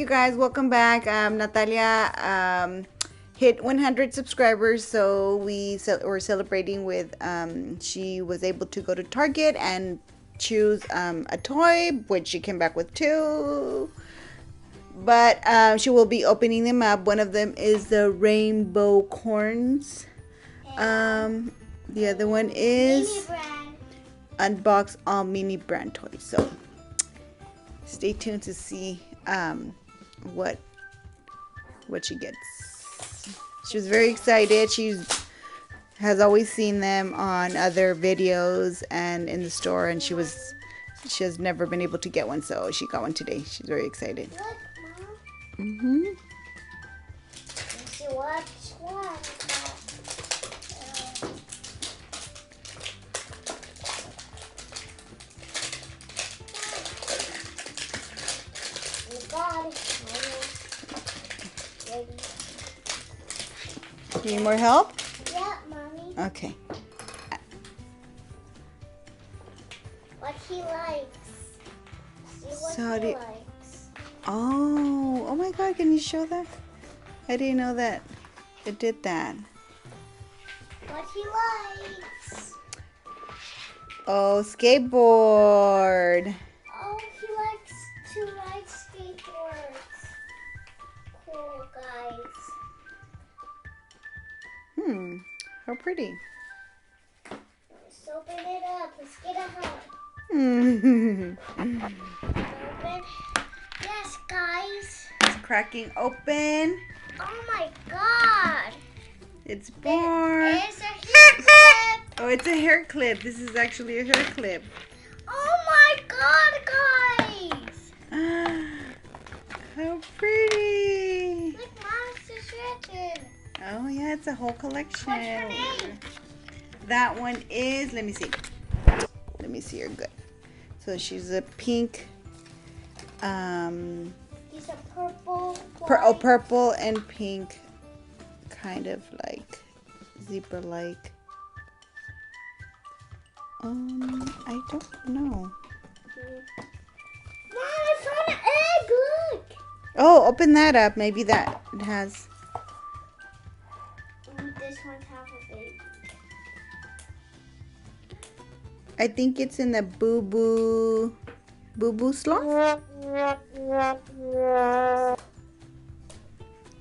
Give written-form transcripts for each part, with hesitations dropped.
guys, welcome back. Natalia hit 100 subscribers, so we're celebrating with she was able to go to Target and choose a toy, which she came back with two, but she will be opening them up. One of them is the rainbow corns. The other one is unbox all mini brand toys. So stay tuned to see what she gets. She was very excited. She has always seen them on other videos and in the store, and she has never been able to get one, so she got one today. She's very excited. Look, Mom. Let's see which one. You got it. Ready. Need more help? Yeah, Mommy. Okay. What he likes. See what So he likes. Oh my God, can you show that? I didn't know that it did that. What he likes. Oh, skateboard. Oh, he likes to ride skateboards. Cool, guys. How pretty. Let's open it up. Let's get a hug. Open. Yes, guys. It's cracking open. Oh my God. It's born. It's a hair clip. Oh, it's a hair clip. This is actually a hair clip. Oh my God, guys. How pretty. Look, Mom, it's written. Oh yeah, it's a whole collection. What's her name? That one is, let me see her good. So she's a pink, He's a purple. purple and pink, kind of like zebra-like. I don't know. Mom, I found an egg. Look. Oh, open that up. Maybe that it has. This one's half a baby. I think it's in the boo boo sloth.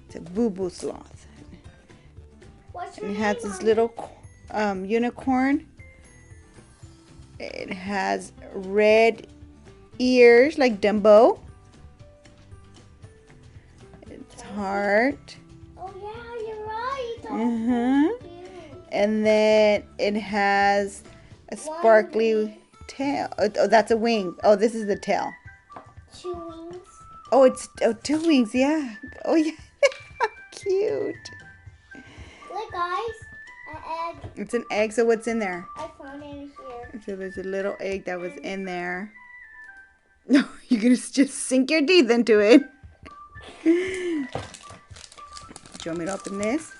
It's a boo boo sloth. What's her And it name? has this Mommy? little unicorn. It has red ears like Dumbo. It's heart. Oh yeah, you're right. Oh, Mm-hmm. And then it has a sparkly tail. Oh, that's a wing. Oh, this is the tail. 2 wings. Oh, it's two wings. Yeah. Oh, yeah. How cute. Look, guys, an egg. It's an egg. So what's in there? I found it in here. So there's a little egg that was in there. No, you're gonna just sink your teeth into it. Do you want me to open this?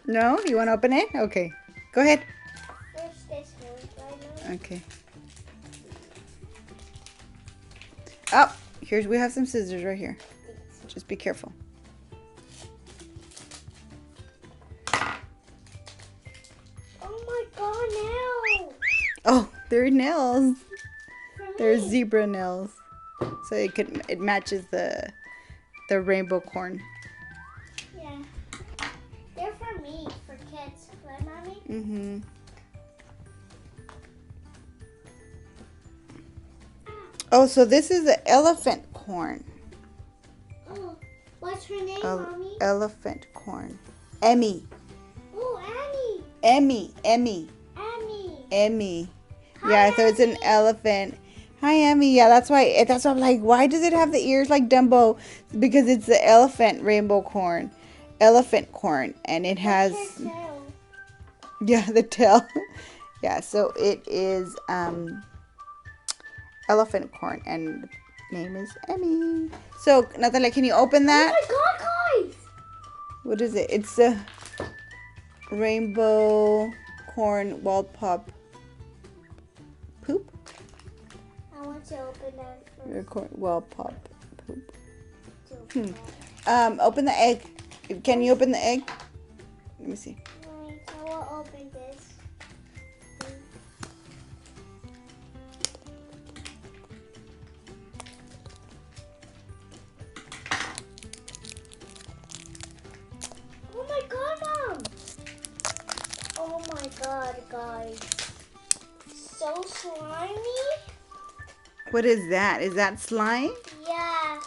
No? You want to open it? Okay. Go ahead. First this one, right now. Okay. Oh, we have some scissors right here. Just be careful. Oh my God, nails. Oh, they're nails. For They're me. zebra nails. So it matches the rainbow corn. Yeah. They're for me, for kids. Right, Mommy? Mm-hmm. Oh, so this is the elephant corn. Oh, what's her name, Mommy? Elephant corn. Emmy. Oh, Emmy. Annie. Emmy. Hi, Yeah, so it's an Emmy. elephant. Hi, Emmy. Yeah, that's why I'm like, why does it have the ears like Dumbo? Because it's the elephant rainbow corn. Elephant corn. And it has, What's her tail? yeah, the tail. Yeah, so it is elephant corn, and the name is Emmy. So, Natalia, can you open that? Oh my God, guys! What is it? It's a rainbow corn wild pop poop. I want to open that first. Well, pop poop. too bad. Open the egg. Can you open the egg? Let me see. Wait, I will open this. Oh my god, Mom! Oh my god, guys. So slimy? What is that? Is that slime? Yeah.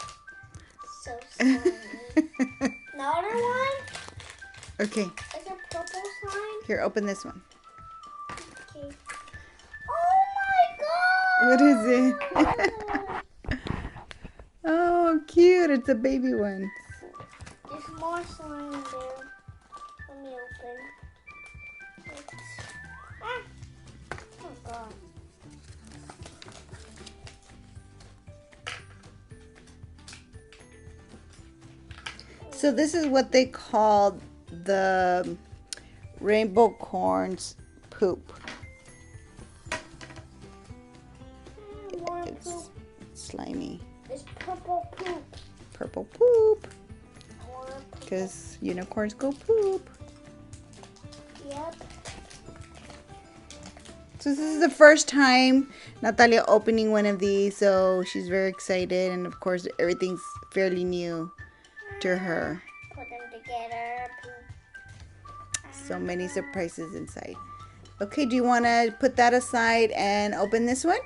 So slimy. Another one? Okay. Is it purple slime? Here, open this one. Okay. Oh my What god! is it? Oh, cute. It's a baby one. There's more slime in there. Let me open. Ah! Oh god. So this is what they call the rainbow corn's poop. More It's poop. slimy. It's purple poop. Purple poop. More poop. Because unicorns go poop. Yep. So this is the first time Natalia opening one of these, so she's very excited, and of course everything's fairly new to her. Put them together. Poop. So many surprises inside. Okay, do you want to put that aside and open this one?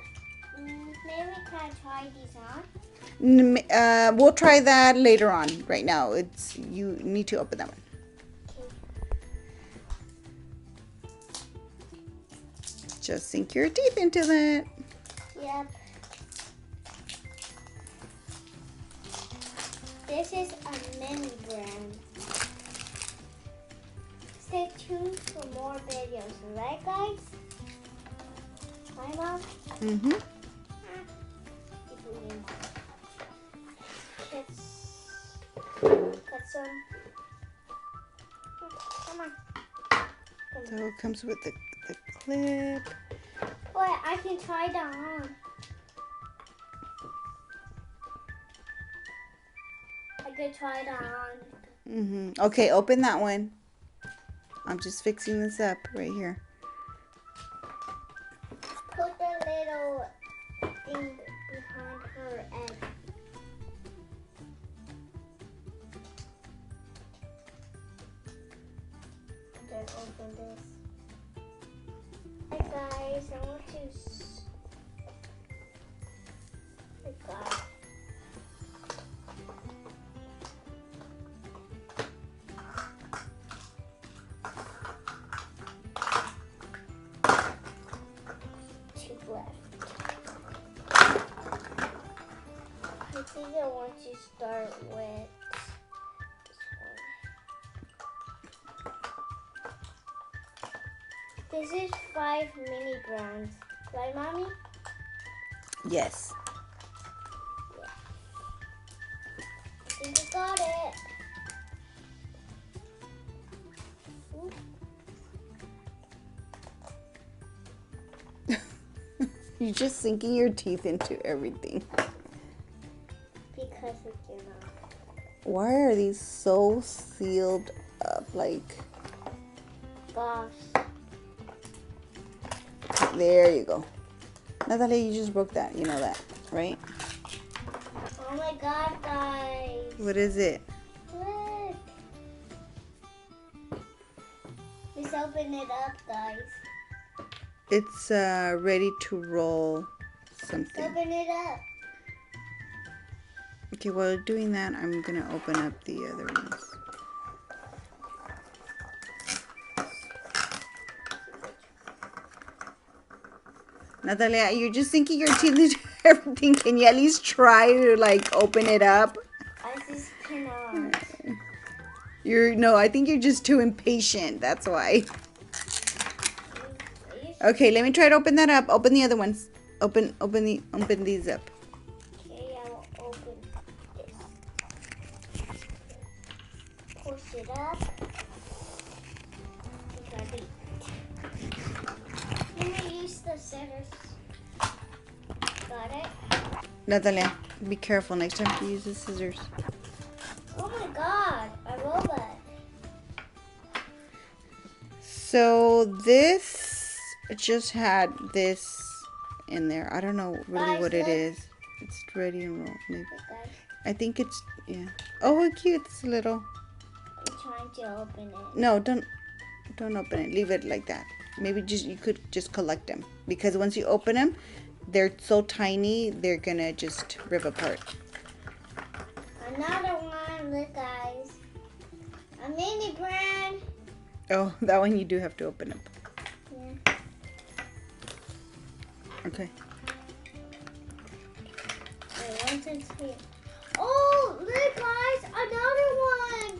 Maybe can I try these on? We'll try that later on. Right now, you need to open that one. Just sink your teeth into that. Yep. This is a mini brand. Stay tuned for more videos, right guys? Right, Mom? Mm-hmm. Cut some. Come on. So it comes with the clip. Wait, I can try that on. I could try that on. Mm-hmm. Okay, open that one. I'm just fixing this up right here. Put the little thing behind her egg. Then open this. Hi guys, I want to. Oh God. Two left. I think I want to start with this one. This is 5 mini brands. Right, Mommy? Yes. I think I got it. You're just sinking your teeth into everything. Because it cannot. Why are these so sealed up? Like, Gosh. there you go. Natalia, you just broke that. You know that, right? Oh my God, guys. What is it? Look. Let's open it up, guys. It's ready to roll Let's something. open it up. Okay, while doing that, I'm going to open up the other ones. Natalia, you're just sinking your teeth into everything. Can you at least try to, like, open it up? I just cannot. No, I think you're just too impatient. That's why. Okay, let me try to open that up. Open the other ones. Open these up. Okay, I will open this. Push it up. Let me use the scissors. Got it? Natalia, be careful next time to use the scissors. So this just had this in there. I don't know really Guys, what it look. is. It's ready and roll. Maybe. Look, guys, I think it's, yeah. Oh, how cute. It's a little. I'm trying to open it. No, don't open it. Leave it like that. Maybe just you could just collect them, because once you open them, they're so tiny they're gonna just rip apart. Another one, look, guys. A mini brand. Oh, that one you do have to open up. Yeah. Okay. Wait, 1, 2, 3. Oh, look, guys, another one.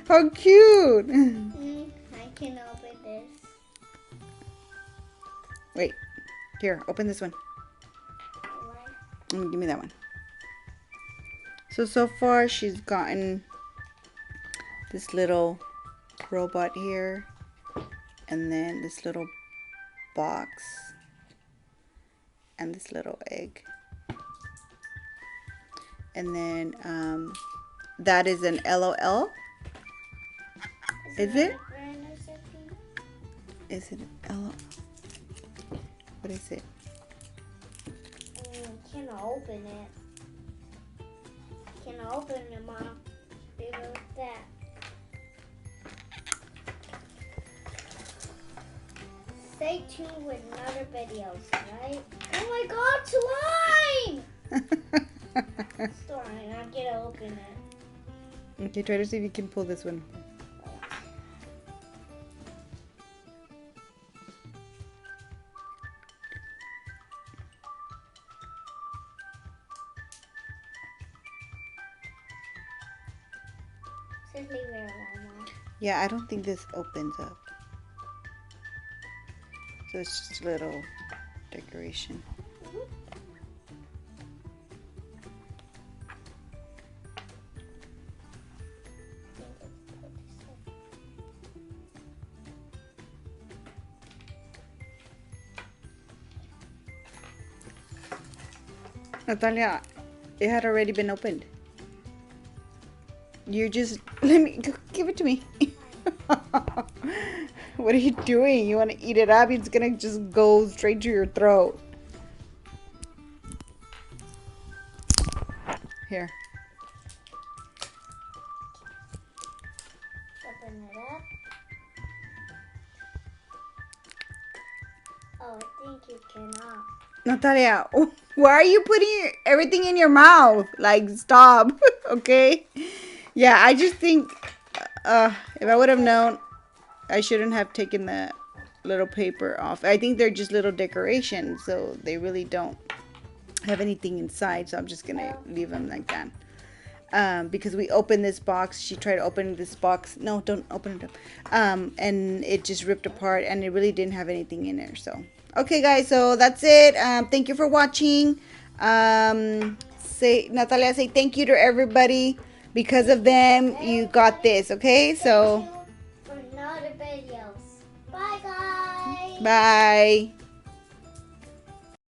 How cute. I can open this. Wait. Here, open this one. Alright. Give me that one. So far she's gotten this little robot here, and then this little box, and this little egg, and then that is an LOL. Is it? A brand or something? Is it LOL? What is it? Can I open it? Can I open it, Mom? Bigger with that. Stay tuned with another videos, right? Oh my God, slime! Slime, I'm gonna open it. Okay, try to see if you can pull this one. Just leave it alone, Mom. Yeah, I don't think this opens up. So it's just a little decoration. Natalia, it had already been opened. You just, let me, give it to me. What are you doing? You want to eat it up? It's going to just go straight to your throat. Here. Open it up. Oh, I think you cannot. Natalia, why are you putting everything in your mouth? Like, stop. Okay? Yeah, I just think if I would have known, I shouldn't have taken the little paper off. I think they're just little decorations, so they really don't have anything inside. So I'm just going to leave them like that. Because we opened this box. She tried opening this box. No, don't open it up. And it just ripped apart, and it really didn't have anything in there. So, okay, guys. So that's it. Thank you for watching. Natalia, say thank you to everybody. Because of them, you got this. Okay, so For another videos. Bye, guys. bye.